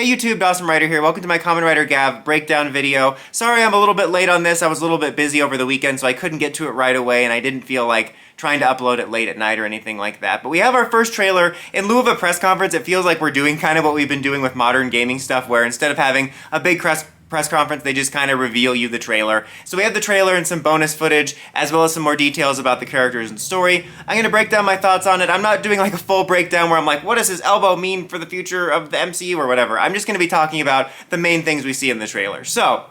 Hey YouTube, Dawson Rider here. Welcome to my Kamen Rider Gavv breakdown video. Sorry I'm a little bit late on this. I was a little bit busy over the weekend, so I couldn't get to it right away, and I didn't feel like trying to upload it late at night or anything like that. But we have our first trailer. In lieu of a press conference, it feels like we're doing kind of what we've been doing with modern gaming stuff, where instead of having a big press conference, they just kind of reveal you the trailer. So we have the trailer and some bonus footage, as well as some more details about the characters and story. I'm going to break down my thoughts on it. I'm not doing like a full breakdown where I'm like, what does his elbow mean for the future of the MCU or whatever. I'm just going to be talking about the main things we see in the trailer. So,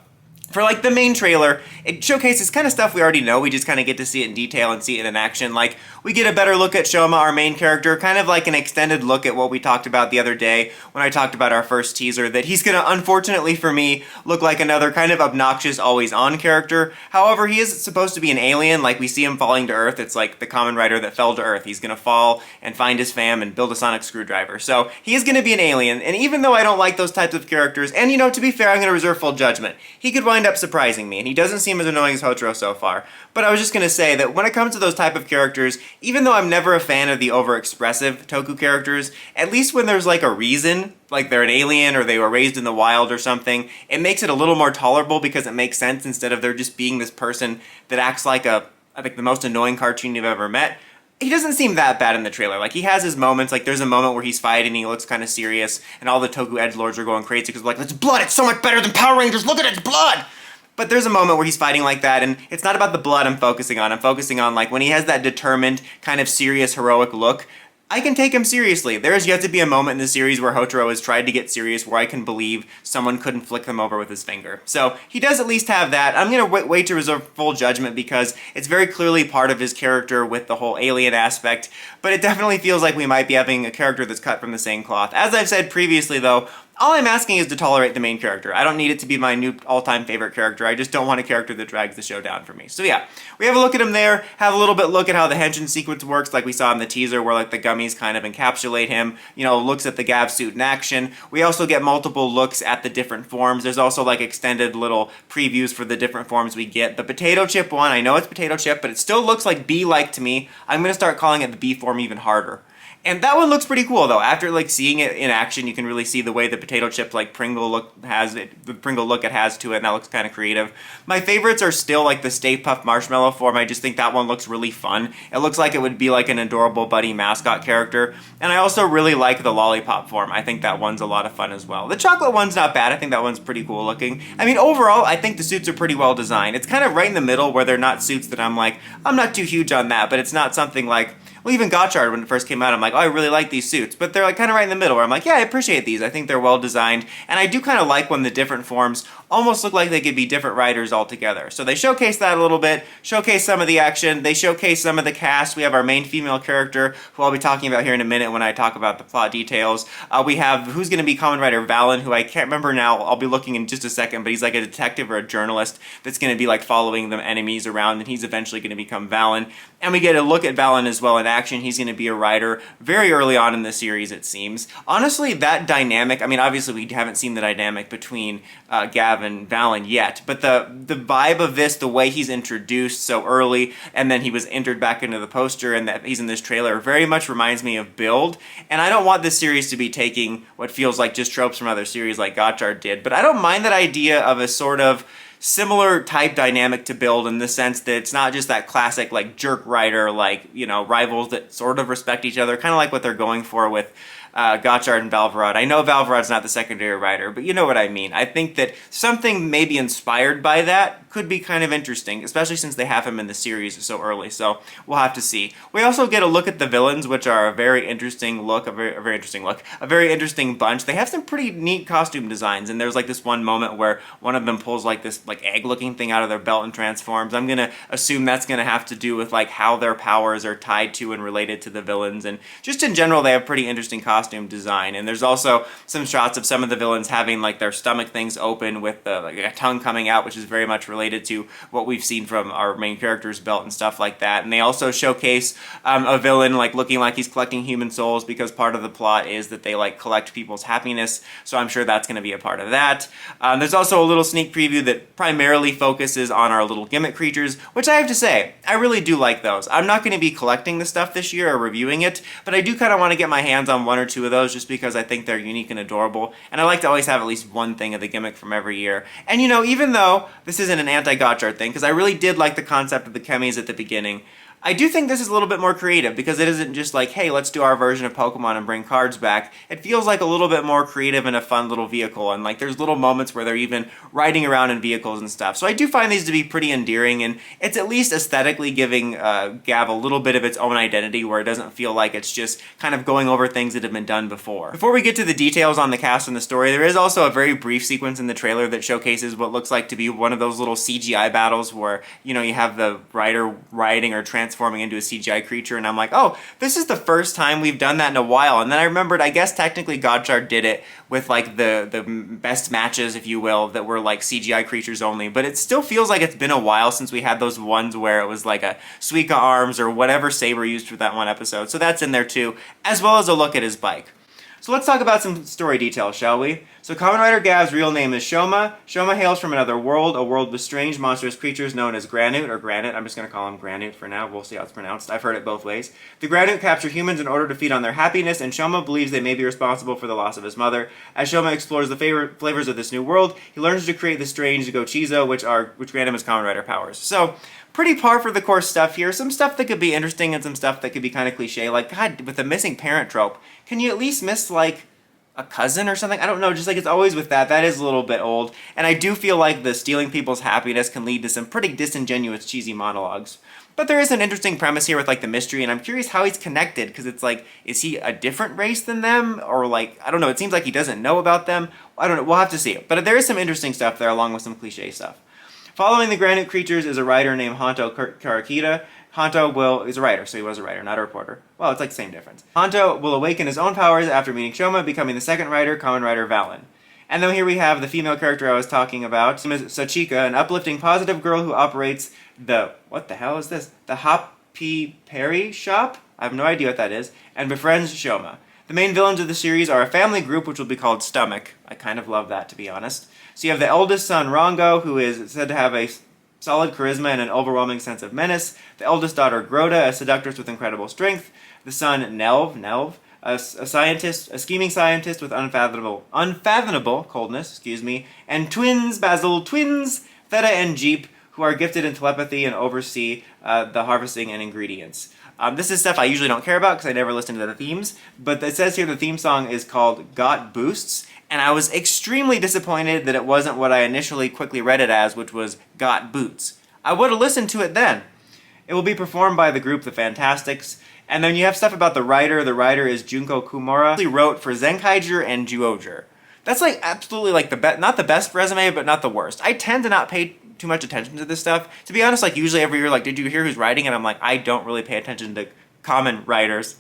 for like the main trailer, it showcases kind of stuff we already know. We just kind of get to see it in detail and see it in action. Like, we get a better look at Shoma, our main character, kind of like an extended look at what we talked about the other day when I talked about our first teaser, that he's gonna, unfortunately for me, look like another kind of obnoxious, always-on character. However, he is supposed to be an alien. Like, we see him falling to Earth. It's like the Kamen Rider that fell to Earth. He's gonna fall and find his fam and build a sonic screwdriver. So, he is gonna be an alien, and even though I don't like those types of characters, and you know, to be fair, I'm gonna reserve full judgment, he could wind up surprising me, and he doesn't seem as annoying as Hotaro so far. But I was just gonna say that when it comes to those type of characters, even though I'm never a fan of the overexpressive Toku characters, at least when there's like a reason, like they're an alien or they were raised in the wild or something, it makes it a little more tolerable because it makes sense instead of there just being this person that acts like I think the most annoying cartoon you've ever met. He doesn't seem that bad in the trailer. Like, he has his moments. Like, there's a moment where he's fighting and he looks kind of serious, and all the Toku edgelords are going crazy because like, it's blood, it's so much better than Power Rangers, look at it, it's blood! But there's a moment where he's fighting like that, and it's not about the blood I'm focusing on. I'm focusing on, like, when he has that determined, kind of serious, heroic look. I can take him seriously. There has yet to be a moment in the series where Hotaro has tried to get serious where I can believe someone couldn't flick them over with his finger. So he does at least have that. I'm going to wait to reserve full judgment because it's very clearly part of his character with the whole alien aspect, but it definitely feels like we might be having a character that's cut from the same cloth. As I've said previously, though, all I'm asking is to tolerate the main character. I don't need it to be my new all-time favorite character. I just don't want a character that drags the show down for me. So yeah, we have a look at him there, have a little bit look at how the henshin sequence works, like we saw in the teaser where like the gummies kind of encapsulate him, you know, looks at the Gavv suit in action. We also get multiple looks at the different forms. There's also like extended little previews for the different forms we get. The potato chip one, I know it's potato chip, but it still looks like bee-like to me. I'm going to start calling it the bee form even harder. And that one looks pretty cool, though. After like seeing it in action, you can really see the way the potato chip like Pringle look has it, the Pringle look it has to it, and that looks kind of creative. My favorites are still like the Stay Puft Marshmallow form. I just think that one looks really fun. It looks like it would be like an adorable buddy mascot character. And I also really like the Lollipop form. I think that one's a lot of fun as well. The chocolate one's not bad. I think that one's pretty cool looking. I mean, overall, I think the suits are pretty well designed. It's kind of right in the middle where they're not suits that I'm like, I'm not too huge on that, but it's not something like, well, even Gotchard, when it first came out, I'm like, oh, I really like these suits. But they're like kind of right in the middle where I'm like, yeah, I appreciate these. I think they're well designed. And I do kind of like when the different forms almost look like they could be different riders altogether. So they showcase that a little bit, showcase some of the action, they showcase some of the cast. We have our main female character, who I'll be talking about here in a minute when I talk about the plot details. We have who's going to be Kamen Rider Valen, who I can't remember now. I'll be looking in just a second, but he's like a detective or a journalist that's going to be like following the enemies around, and he's eventually going to become Valen. And we get a look at Valen as well in action. He's going to be a rider very early on in the series, it seems. Honestly, that dynamic, I mean, obviously we haven't seen the dynamic between Gavv and Valen yet, but the vibe of this, the way he's introduced so early, and then he was entered back into the poster, and that he's in this trailer, very much reminds me of Build. And I don't want this series to be taking what feels like just tropes from other series like Gotchard did, but I don't mind that idea of a sort of similar type dynamic to Build in the sense that it's not just that classic like jerk rider, like, you know, rivals that sort of respect each other, kind of like what they're going for with Gotchard and Valvarad. I know Valvarad's not the secondary rider, but you know what I mean. I think that something maybe inspired by that could be kind of interesting, especially since they have him in the series so early, so we'll have to see. We also get a look at the villains, which are a very interesting look, a very interesting bunch. They have some pretty neat costume designs, and there's like this one moment where one of them pulls like this like egg-looking thing out of their belt and transforms. I'm gonna assume that's gonna have to do with like how their powers are tied to and related to the villains, and just in general they have pretty interesting costume design. And there's also some shots of some of the villains having like their stomach things open with the, like a tongue coming out, which is very much related to what we've seen from our main character's belt and stuff like that. And they also showcase a villain like looking like he's collecting human souls, because part of the plot is that they like collect people's happiness, so I'm sure that's going to be a part of that. There's also a little sneak preview that primarily focuses on our little gimmick creatures, which I have to say, I really do like those. I'm not going to be collecting the stuff this year or reviewing it, but I do kind of want to get my hands on one or two of those just because I think they're unique and adorable, and I like to always have at least one thing of the gimmick from every year. And you know, even though this isn't an anti-gotchard thing, because I really did like the concept of the chemis at the beginning, I do think this is a little bit more creative because it isn't just like, hey, let's do our version of Pokemon and bring cards back. It feels like a little bit more creative and a fun little vehicle, and like there's little moments where they're even riding around in vehicles and stuff. So I do find these to be pretty endearing, and it's at least aesthetically giving Gavv a little bit of its own identity where it doesn't feel like it's just kind of going over things that have been done before. Before we get to the details on the cast and the story, there is also a very brief sequence in the trailer that showcases what looks like to be one of those little CGI battles where, you know, you have the rider riding or transforming into a CGI creature, and I'm like, oh, this is the first time we've done that in a while. And then I remembered, I guess technically Gotchard did it with like the best matches, if you will, that were like CGI creatures only, but it still feels like it's been a while since we had those ones where it was like a Suika arms or whatever Saber used for that one episode. So that's in there too, as well as a look at his bike. So let's talk about some story details, shall we? So Kamen Rider Gavv's real name is Shoma. Shoma hails from another world, a world with strange, monstrous creatures known as Granute, or Granite. I'm just going to call him Granute for now. We'll see how it's pronounced. I've heard it both ways. The Granute capture humans in order to feed on their happiness, and Shoma believes they may be responsible for the loss of his mother. As Shoma explores the flavors of this new world, he learns to create the strange Gochizo, which grant him his Kamen Rider powers. So, pretty par for the course stuff here. Some stuff that could be interesting and some stuff that could be kind of cliche. Like, God, with the missing parent trope, can you at least miss, like, a cousin or something? I don't know, just like it's always with that. That is a little bit old. And I do feel like the stealing people's happiness can lead to some pretty disingenuous, cheesy monologues. But there is an interesting premise here with like the mystery, and I'm curious how he's connected, because it's like, is he a different race than them? Or like, I don't know, it seems like he doesn't know about them. I don't know, we'll have to see. But there is some interesting stuff there along with some cliche stuff. Following the Granite creatures is a writer named Honto Karakita. Honto is a writer, so he was a writer, not a reporter. Well, it's like the same difference. Honto will awaken his own powers after meeting Shoma, becoming the second writer, Kamen Rider Valen. And then here we have the female character I was talking about, Ms. Sachika, an uplifting, positive girl who operates the, what the hell is this? The Happy Perry shop? I have no idea what that is, and befriends Shoma. The main villains of the series are a family group which will be called Stomach. I kind of love that, to be honest. So you have the eldest son, Rongo, who is said to have a solid charisma and an overwhelming sense of menace. The eldest daughter, Groda, a seductress with incredible strength. The son, Nelv, a scheming scientist with unfathomable coldness, and twins, Theta and Jeep, who are gifted in telepathy and oversee the harvesting and ingredients. This is stuff I usually don't care about because I never listen to the themes, but it says here the theme song is called Got Boosts, and I was extremely disappointed that it wasn't what I initially quickly read it as, which was Got Boots. I would have listened to it then. It will be performed by the group The Fantastics, and then you have stuff about the writer. The writer is Junko Kumura. He wrote for Zenkaiger and Zyuohger. That's like absolutely like not the best resume, but not the worst. I tend to not pay too much attention to this stuff. To be honest, like usually every year, like, did you hear who's writing it? I'm like, I don't really pay attention to common writers.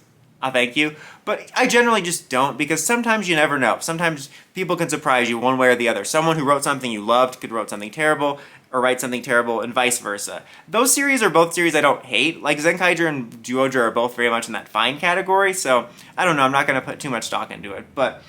Thank you. But I generally just don't, because sometimes you never know. Sometimes people can surprise you one way or the other. Someone who wrote something you loved could write something terrible, or write something terrible, and vice versa. Those series are both series I don't hate. Like, Zenkaiger and Zyuohger are both very much in that fine category, so I don't know, I'm not going to put too much stock into it. But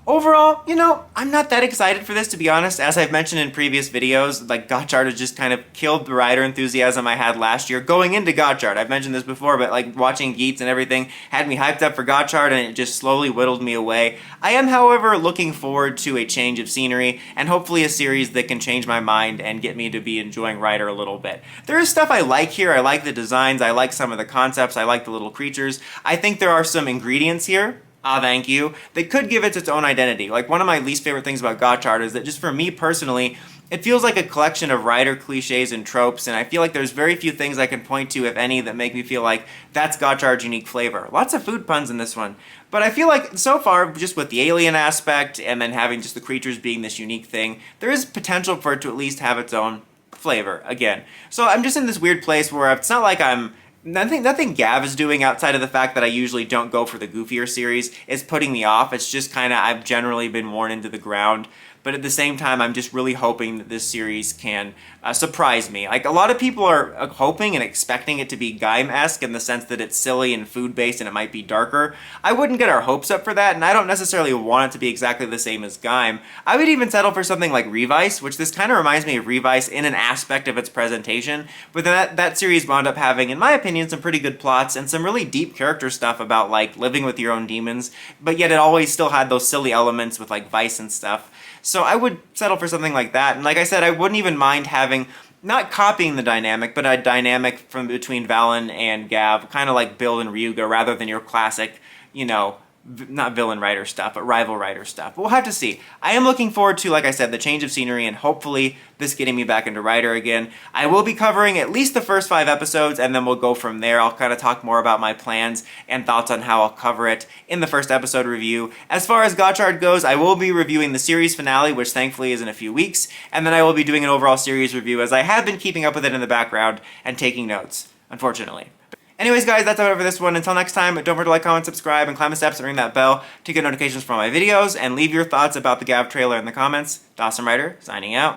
overall, you know, I'm not that excited for this, to be honest. As I've mentioned in previous videos, like, Gotchard has just kind of killed the rider enthusiasm I had last year going into Gotchard. I've mentioned this before, but like watching Geats and everything had me hyped up for Gotchard, and it just slowly whittled me away. I am, however, looking forward to a change of scenery, and hopefully a series that can change my mind and get me to be enjoying Rider a little bit. There is stuff I like here. I like the designs, I like some of the concepts, I like the little creatures. I think there are some ingredients here, thank you, they could give it its own identity. Like, one of my least favorite things about Gotchard is that just for me personally, it feels like a collection of Rider cliches and tropes, and I feel like there's very few things I can point to, if any, that make me feel like that's Gotchard's unique flavor. Lots of food puns in this one. But I feel like, so far, just with the alien aspect, and then having just the creatures being this unique thing, there is potential for it to at least have its own flavor, again. So I'm just in this weird place where it's not like nothing Gavv is doing outside of the fact that I usually don't go for the goofier series is putting me off. It's just kind of, I've generally been worn into the ground. but at the same time, I'm just really hoping that this series can surprise me. Like, a lot of people are hoping and expecting it to be Gaim-esque in the sense that it's silly and food-based and it might be darker. I wouldn't get our hopes up for that, and I don't necessarily want it to be exactly the same as Gaim. I would even settle for something like Revice, which this kind of reminds me of Revice in an aspect of its presentation, but that series wound up having, in my opinion, some pretty good plots and some really deep character stuff about, like, living with your own demons, but yet it always still had those silly elements with, like, Vice and stuff. So I would settle for something like that, and like I said, I wouldn't even mind having, not copying the dynamic, but a dynamic from between Valen and Gavv, kind of like Bill and Ryuga, rather than your classic, you know, not villain writer stuff, but rival writer stuff. But we'll have to see. I am looking forward to, like I said, the change of scenery and hopefully this getting me back into Rider again. I will be covering at least the first 5 episodes and then we'll go from there. I'll kind of talk more about my plans and thoughts on how I'll cover it in the first episode review. As far as Gotchard goes, I will be reviewing the series finale, which thankfully is in a few weeks, and then I will be doing an overall series review as I have been keeping up with it in the background and taking notes, unfortunately. Anyways, guys, that's about it for this one. Until next time, don't forget to like, comment, subscribe, and climb the steps and ring that bell to get notifications for all my videos, and leave your thoughts about the Gavv trailer in the comments. Dawson Rider, signing out.